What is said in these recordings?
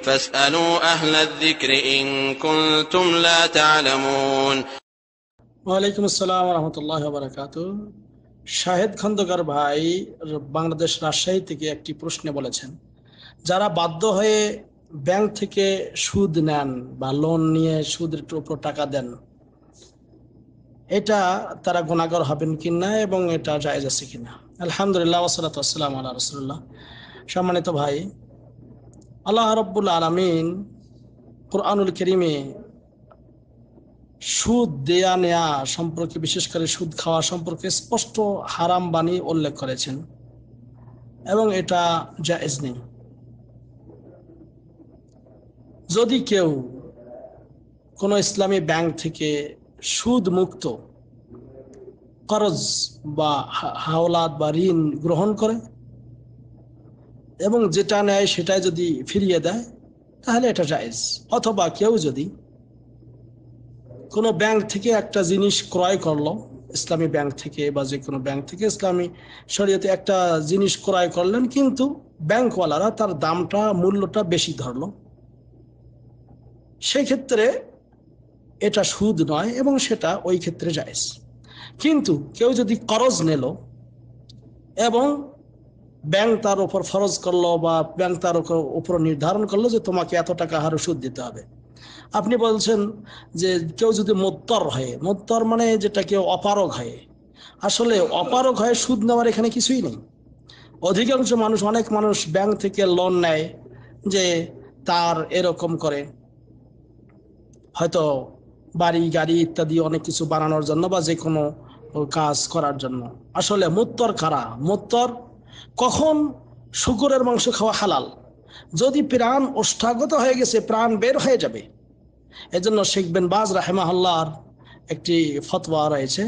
فاسألوا أهل الذكر إن كنتم لا تعلمون. ওয়ালাইকুম আসসালাম ওয়া রাহমাতুল্লাহি ওয়া বারাকাতুহু। শাহেদ খন্দকার ভাই বাংলাদেশ রাজশাহী থেকে একটি প্রশ্নে বলেছেন, যারা বাধ্য হয়ে ব্যাংক থেকে সুদ নেন বা লোন নিয়ে সুদের উপর টাকা দেন, এটা তারা গুনাহগার হবেন কিনা এবং এটা জায়েজ আছে কিনা? আলহামদুলিল্লাহ ওয়াসসালাতু ওয়াসসালামু আলা রাসূলিল্লাহ। সম্মানিত ভাই, আল্লাহ রাব্বুল আলামিন কুরআনুল কারীমে সুদ দেয়া নেয়া সম্পর্কে, বিশেষ করে সুদ খাওয়া সম্পর্কে স্পষ্ট হারাম বাণী উল্লেখ করেছেন এবং এটা জায়েজ নেই। যদি কেউ কোনো ইসলামী ব্যাংক থেকে সুদ মুক্ত কর্জ বা হাওলাত বা ঋণ গ্রহণ করে এবং যেটা নেয় সেটাই যদি ফিরিয়ে দেয়, তাহলে এটা জায়েজ। অথবা কেউ যদি কোনো ব্যাংক থেকে একটা জিনিস ক্রয় করলো, ইসলামী ব্যাংক থেকে বা যে কোনো ব্যাংক থেকে ইসলামী শরীয়তে একটা জিনিস ক্রয় করলেন, কিন্তু ব্যাংকওয়ালারা তার দামটা, মূল্যটা বেশি ধরলো, সেই ক্ষেত্রে এটা সুদ নয় এবং সেটা ওই ক্ষেত্রে জায়েজ। কিন্তু কেউ যদি কর্জ নিল এবং ব্যাংক তার উপর ফরজ করলো বা ব্যাংক তার উপর নির্ধারণ করলো যে তোমাকে এত টাকা হারে সুদ দিতে হবে। আপনি বলছেন যে কেউ যদি মোত্তর হয়, মোত্তর মানে যেটা কেউ অপারগ হয়, আসলে অপারগ হয়ে সুদ নেওয়ার এখানে কিছুই নেই। অধিকাংশ মানুষ, অনেক মানুষ ব্যাংক থেকে লোন নেয় যে তার এরকম করে হয়তো বাড়ি গাড়ি ইত্যাদি অনেক কিছু বানানোর জন্য বা যে কোনো কাজ করার জন্য। আসলে মুত্তর কারা? মুত্তর কখন শূকরের মাংস খাওয়া হালাল, যদি প্রাণ ওষ্ঠাগত হয়ে গেছে, প্রাণ বের হয়ে যাবে। এজন্য শেখ বিন বাজ রাহিমাহুল্লাহর একটি ফতোয়া রয়েছে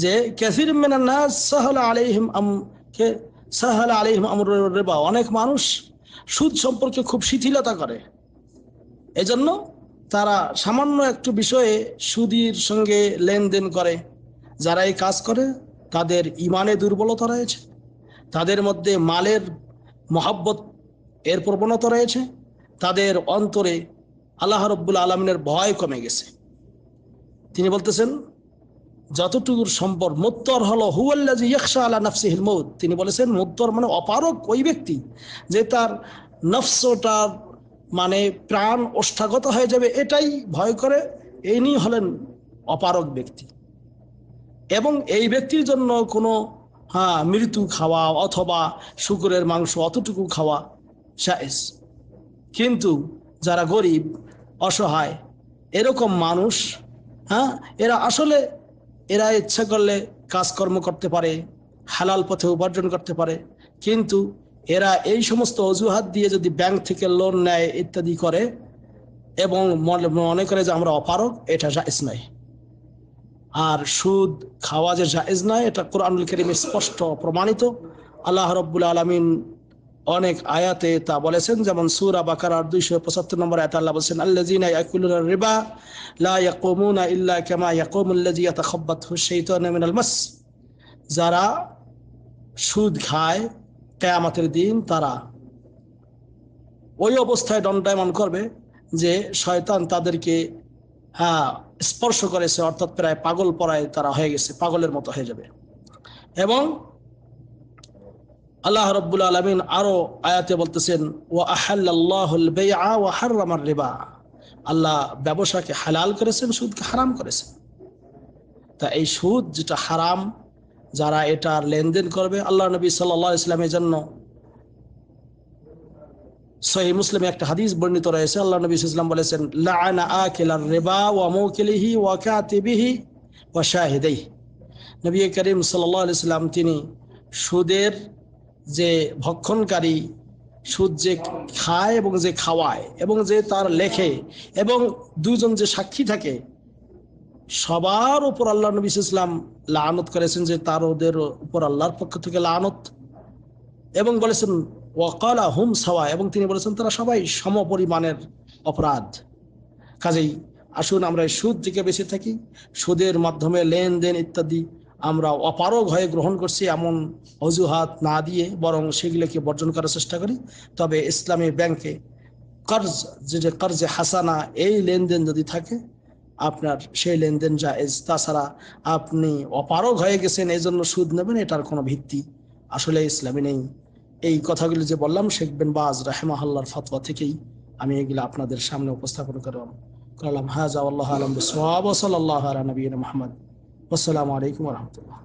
যে কাসীর মিনান নাস সাহালা আলাইহিম আমরুর রিবা, অনেক মানুষ সুদ সম্পর্কে খুব শিথিলতা করে। এজন্য তারা সামান্য একটু বিষয়ে সুদের সঙ্গে লেনদেন করে। যারা এই কাজ করে তাদের ইমানে দুর্বলতা রয়েছে, তাদের মধ্যে মালের মহব্বত এর প্রবণতা রয়েছে, তাদের অন্তরে আল্লাহ রাব্বুল আলামিনের ভয় কমে গেছে। তিনি বলতেছেন যতটুকুর সম্পদ, মুত্তর হলো হুয়াল্লাযী ইয়াখশা আলা নাফসিহিল মউত। তিনি বলেছেন মুত্তর মানে অপারগ ওই ব্যক্তি যে তার নফসটার মানে প্রাণ ওষ্ঠাগত হয়ে যাবে এটাই ভয় করে, ইনি হলেন অপারগ ব্যক্তি। এবং এই ব্যক্তির জন্য কোনো মৃত্যু খাওয়া অথবা শূকরের মাংস অতটুকু খাওয়া জায়েজ। কিন্তু যারা গরিব অসহায় এরকম মানুষ, এরা আসলে এরা ইচ্ছা করলে কাজকর্ম করতে পারে, হালাল পথে উপার্জন করতে পারে, কিন্তু এরা এই সমস্ত অজুহাত দিয়ে যদি ব্যাংক থেকে লোন নেয় ইত্যাদি করে এবং মনে করে যে আমরা অপারগ, এটা জায়েজ নয়। আর সুদ খাওয়া যে জায়েজ নয় এটা কোরআনুল কারীমে স্পষ্ট প্রমাণিত। আল্লাহ রাব্বুল আলামিন অনেক আয়াতে তা বলেছেন, যেমন সূরা বাকারার 275 নম্বর আয়াতে আল্লাহ বলেছেন আল্লাযীনা ইয়াকুলুনা রিবা লা ইয়াকুমুনা ইল্লা কামা ইয়াকুমুল্লাযী ইয়াতাখাব্বাতহু শাইতানু মিনাল মাস। যারা সুদ খায় কিয়ামতের দিন তারা ওই অবস্থায় দণ্ডায়মান করবে যে শয়তান তাদেরকে স্পর্শ করেছে, অর্থাৎ প্রায় পাগল পরায় তারা হয়ে গেছে, পাগলের মতো হয়ে যাবে। এবং আল্লাহ রাব্বুল আলামিন আরো আয়াতে বলতেছেন ওয়া আহাল্লাল্লাহুল বাইআ ওয়া হাররামার রিবা, আল্লাহ ব্যবসাকে হালাল করেছেন, সুদকে হারাম করেছেন। তা এই সুদ যেটা হারাম, যারা এটার লেনদেন করবে, আল্লাহ নবী সাল্লাল্লাহু আলাইহি ওয়াসাল্লামের জন্য সহিহ মুসলিমে একটা হাদিস বর্ণিত রয়েছে, আল্লাহ নবী সাল্লাল্লাহু আলাইহি ওয়াসাল্লাম বলেছেন লাআনা আকিলার রিবা ওয়া মুকিলিহি ওয়া কাতিবিহি ওয়া শাহিদাইহি। নবী করিম সাল্লাল্লাহু আলাইহি ওয়াসাল্লাম তিনি সুদের যে ভক্ষণকারী, সুদ যে খায় এবং যে খাওয়ায় এবং যে তার লেখে এবং দুজন যে সাক্ষী থাকে, সবার উপর আল্লাহ নবী সাল্লাল্লাহু আলাইহি ওয়াসাল্লাম লানত করেছেন যে তার ওদের উপর আল্লাহর পক্ষ থেকে লানত, এবং বলেছেন ওয়াকালা হুম সাওয়া, এবং তিনি বলেছেন তারা সবাই সমপরিমাণের অপরাধ। কাজেই আসুন আমরা সুদ থেকে বেঁচে থাকি। সুদের মাধ্যমে লেনদেন ইত্যাদি আমরা অপারগ হয়ে গ্রহণ করছি এমন অজুহাত না দিয়ে বরং সেগুলোকে বর্জন করার চেষ্টা করি। তবে ইসলামী ব্যাংকে কর্জ, যে কর্জে হাসানা, এই লেনদেন যদি থাকে আপনার সেই লেনদেন জায়েজ। তাছাড়া আপনি অপারগ হয়ে গেছেন এই জন্য সুদ নেবেন, এটার কোনো ভিত্তি আসলে ইসলামে নেই। এই কথাগুলি যে বললাম শেখ বিন বাজ রাহিমাহুল্লাহর ফতোয়া থেকেই আমি এগুলো আপনাদের সামনে উপস্থাপন করলাম। হাযা ওয়াল্লাহু আ'লাম বিস-সাওয়াব ওয়া সাল্লাল্লাহু আলা নবিয়িনা মুহাম্মদ। আসসালামু আলাইকুম ওয়া রাহমাতুল্লাহ।